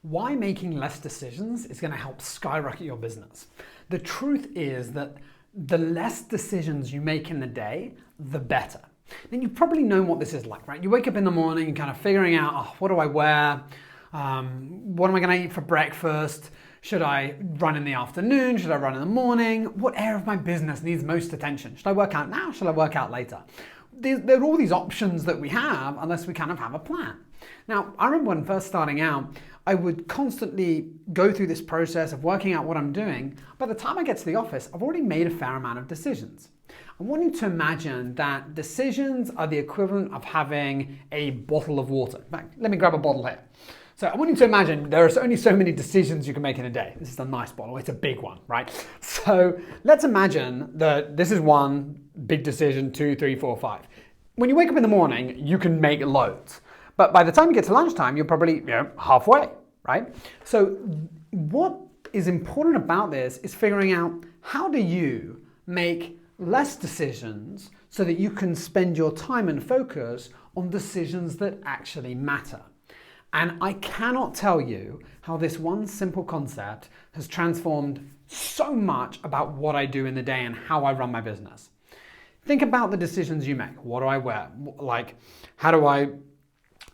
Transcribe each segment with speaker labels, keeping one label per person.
Speaker 1: Why making less decisions is going to help skyrocket your business. The truth is that the less decisions you make in the day, the better. Then you probably know what this is like, right? You wake up in the morning and kind of figuring out, oh, what do I wear? What am I going to eat for breakfast? Should I run in the afternoon? Should I run in the morning? What area of my business needs most attention? Should I work out now? Should I work out later? There are all these options that we have unless we kind of have a plan. Now, I remember when first starting out, I would constantly go through this process of working out what I'm doing. By the time I get to the office, I've already made a fair amount of decisions. I want you to imagine that decisions are the equivalent of having a bottle of water. In fact, let me grab a bottle here. So I want you to imagine there are only so many decisions you can make in a day. This is a nice bottle, it's a big one, right? So let's imagine that this is one big decision, 2, 3, 4, 5. When you wake up in the morning, you can make loads. But by the time you get to lunchtime, you're probably halfway, right? So what is important about this is figuring out how do you make less decisions so that you can spend your time and focus on decisions that actually matter. And I cannot tell you how this one simple concept has transformed so much about what I do in the day and how I run my business. Think about the decisions you make. What do I wear? Like, how do I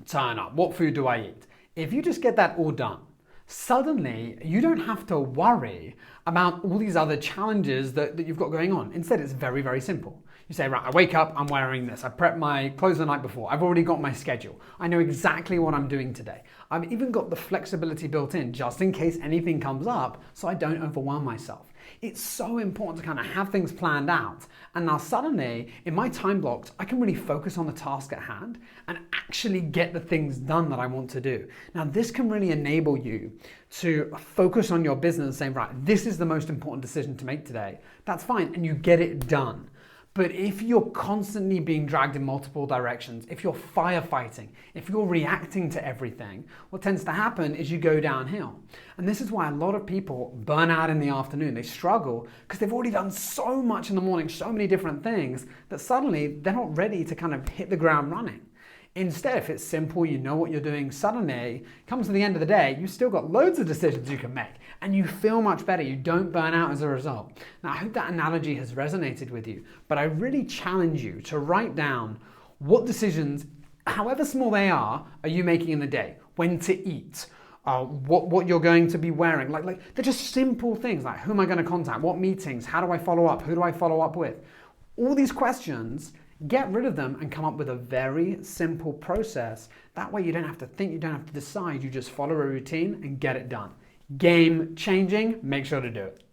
Speaker 1: turn up? What food do I eat? If you just get that all done, suddenly you don't have to worry about all these other challenges that you've got going on. Instead, it's very, very simple. You say, right, I wake up, I'm wearing this. I prep my clothes the night before. I've already got my schedule. I know exactly what I'm doing today. I've even got the flexibility built in just in case anything comes up so I don't overwhelm myself. It's so important to kind of have things planned out. And now suddenly, in my time blocks, I can really focus on the task at hand and actually get the things done that I want to do. Now, this can really enable you to focus on your business and say, right, this is the most important decision to make today. That's fine, and you get it done. But if you're constantly being dragged in multiple directions, if you're firefighting, if you're reacting to everything, what tends to happen is you go downhill. And this is why a lot of people burn out in the afternoon. They struggle because they've already done so much in the morning, so many different things, that suddenly they're not ready to kind of hit the ground running. Instead, if it's simple, you know what you're doing, suddenly, comes to the end of the day, you've still got loads of decisions you can make and you feel much better. You don't burn out as a result. Now, I hope that analogy has resonated with you, but I really challenge you to write down what decisions, however small they are you making in the day? When to eat, what you're going to be wearing. Like they're just simple things like who am I going to contact? What meetings? How do I follow up? Who do I follow up with? All these questions, get rid of them and come up with a very simple process. That way you don't have to think, you don't have to decide, you just follow a routine and get it done. Game changing, make sure to do it.